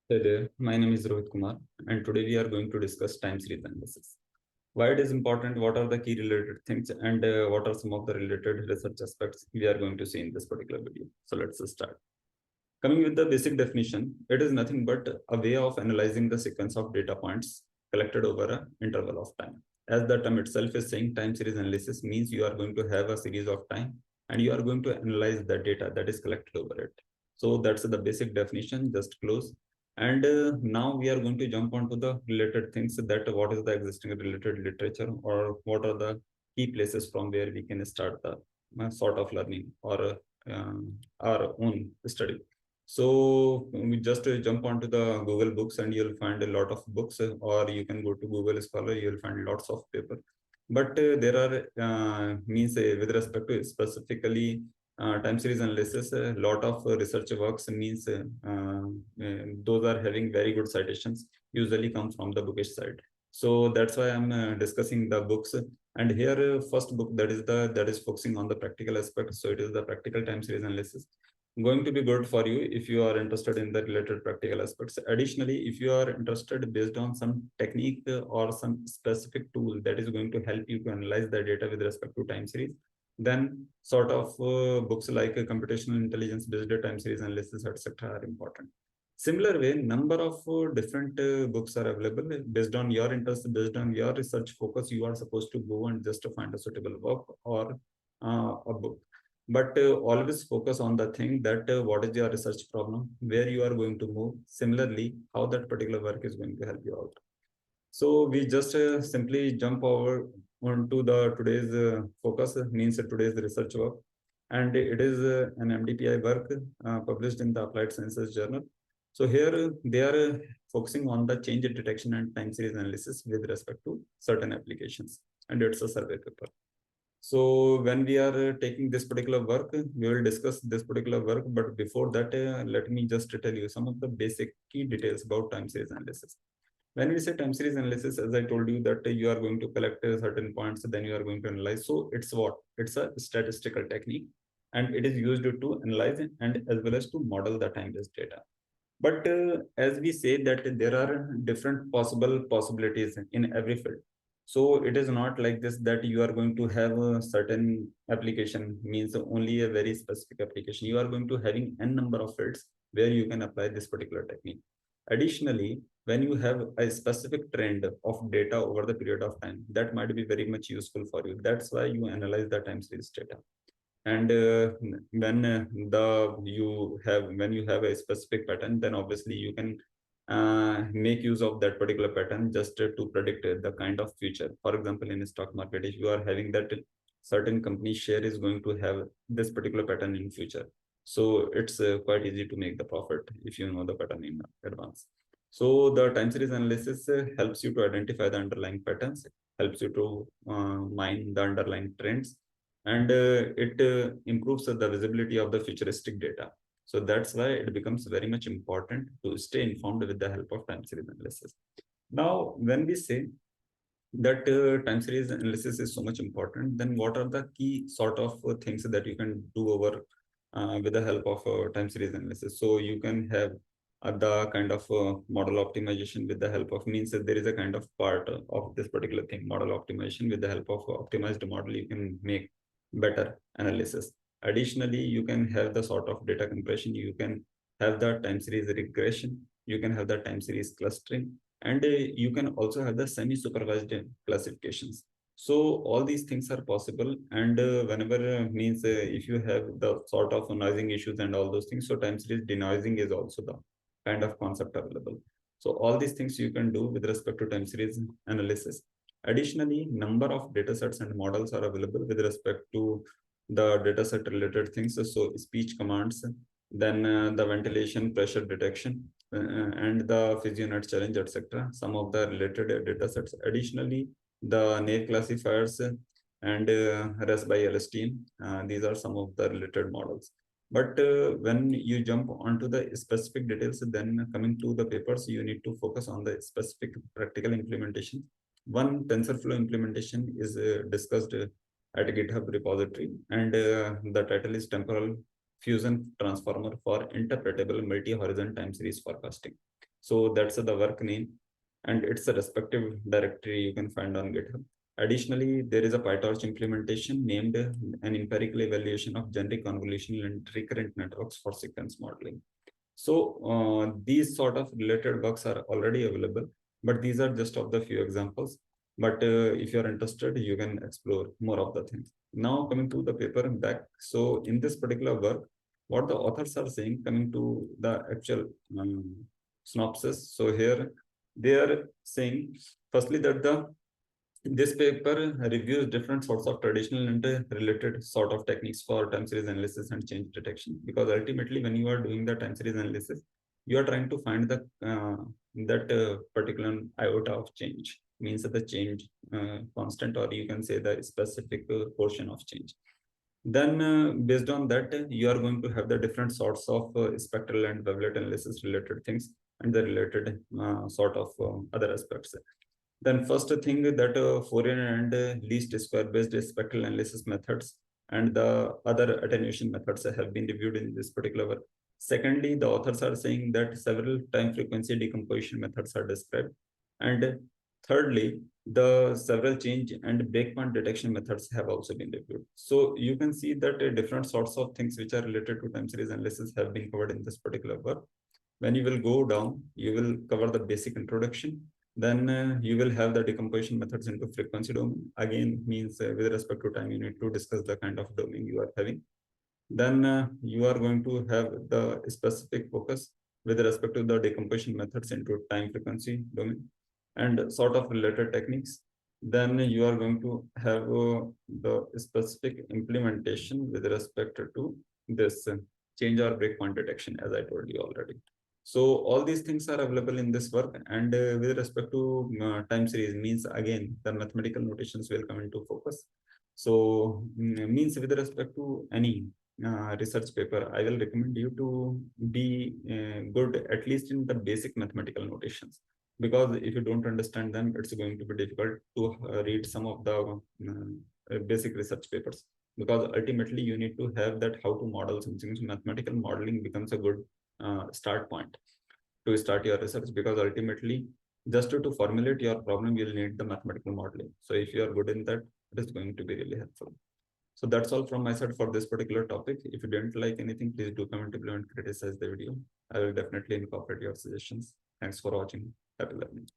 Hey there, my name is Rohit Kumar, and today we are going to discuss time series analysis. Why it is important, what are the key related things, and what are some of the related research aspects we are going to see in this particular video. So let's start. Coming with the basic definition, it is nothing but a way of analyzing the sequence of data points collected over an interval of time. As the term itself is saying, time series analysis means you are going to have a series of time and you are going to analyze the data that is collected over it. So that's the basic definition, just close. And now we are going to jump onto the related things that what is the existing related literature or what are the key places from where we can start the sort of learning or our own study. So we just jump onto the Google Books and you'll find a lot of books, or you can go to Google Scholar, you'll find lots of paper. But there are means with respect to specifically time series analysis, a lot of research works means those are having very good citations, usually come from the bookish side. So that's why I'm discussing the books. And here, first book that is focusing on the practical aspect. So it is the practical time series analysis going to be good for you if you are interested in the related practical aspects. Additionally, if you are interested based on some technique or some specific tool that is going to help you to analyze the data with respect to time series, then sort of books like computational intelligence based time series analysis, etc. are important. Similar way, number of different books are available based on your interest, based on your research focus. You are supposed to go and just to find a suitable work or a book, but always focus on the thing that what is your research problem, where you are going to move, similarly how that particular work is going to help you out. So we just simply jump over onto the today's focus, means today's research work, and it is an MDPI work published in the Applied Sciences Journal. So here they are focusing on the change detection and time series analysis with respect to certain applications, and it's a survey paper. So when we are taking this particular work, we will discuss this particular work. But before that, let me just tell you some of the basic key details about time series analysis. When we say time series analysis, as I told you that you are going to collect certain points, then you are going to analyze. So it's what? It's a statistical technique, and it is used to analyze and as well as to model the time-based data. But as we say that there are different possibilities in every field. So it is not like this that you are going to have a certain application means only a very specific application. You are going to having n number of fields where you can apply this particular technique. Additionally, when you have a specific trend of data over the period of time, that might be very much useful for you. That's why you analyze the time series data. And when you have a specific pattern, then obviously you can make use of that particular pattern just to predict the kind of future. For example, in the stock market, if you are having that certain company share is going to have this particular pattern in future, so it's quite easy to make the profit if you know the pattern in advance. So the time series analysis helps you to identify the underlying patterns, helps you to mine the underlying trends, and it improves the visibility of the futuristic data. So that's why it becomes very much important to stay informed with the help of time series analysis. Now, when we say that time series analysis is so much important, then what are the key sort of things that you can do over with the help of time series analysis? So you can have the kind of model optimization with the help of, means that there is a kind of part of this particular thing, model optimization. With the help of optimized model, you can make better analysis. Additionally, you can have the sort of data compression, you can have the time series regression, you can have the time series clustering, and you can also have the semi-supervised classifications. So all these things are possible, and whenever means if you have the sort of noising issues and all those things, so time series denoising is also the kind of concept available. So all these things you can do with respect to time series analysis. Additionally, number of data sets and models are available with respect to the data set related things. So speech commands, then the ventilation pressure detection, and the physionet challenge, etc. Some of the related data sets. Additionally, the naive classifiers and REST by LSTM. These are some of the related models. But when you jump onto the specific details, then coming to the papers, you need to focus on the specific practical implementation. One TensorFlow implementation is discussed at a GitHub repository, and the title is Temporal Fusion Transformer for Interpretable Multi-Horizon Time Series Forecasting. So that's the work name, and it's a respective directory you can find on GitHub. Additionally, there is a PyTorch implementation named an empirical evaluation of generic convolutional and recurrent networks for sequence modeling. So these sort of related works are already available, but these are just of the few examples. But if you're interested, you can explore more of the things. Now coming to the paper back. So in this particular work, what the authors are saying, coming to the actual synopsis. So here they are saying, firstly, that this paper reviews different sorts of traditional and related sort of techniques for time series analysis and change detection. Because ultimately, when you are doing the time series analysis, you are trying to find the that particular iota of change, means that the change constant, or you can say the specific portion of change. Then, based on that, you are going to have the different sorts of spectral and wavelet analysis related things and the related sort of other aspects. Then first thing that Fourier and least square based spectral analysis methods and the other attenuation methods have been reviewed in this particular work. Secondly, the authors are saying that several time frequency decomposition methods are described. And thirdly, the several change and breakpoint detection methods have also been reviewed. So you can see that different sorts of things which are related to time series analysis have been covered in this particular work. When you will go down, you will cover the basic introduction. Then you will have the decomposition methods into frequency domain. Again, means with respect to time, you need to discuss the kind of domain you are having. Then you are going to have the specific focus with respect to the decomposition methods into time frequency domain and sort of related techniques. Then you are going to have the specific implementation with respect to this change or breakpoint detection, as I told you already. So all these things are available in this work. And with respect to time series, means again, the mathematical notations will come into focus. So means with respect to any research paper, I will recommend you to be good at least in the basic mathematical notations, because if you don't understand them, it's going to be difficult to read some of the basic research papers, because ultimately you need to have that how to model something. So mathematical modeling becomes a good start point to start your research, because ultimately just to formulate your problem, you'll need the mathematical modeling. So if you are good in that, it is going to be really helpful. So that's all from my side for this particular topic. If you didn't like anything, please do comment below and criticize the video. I will definitely incorporate your suggestions. Thanks for watching. Happy learning.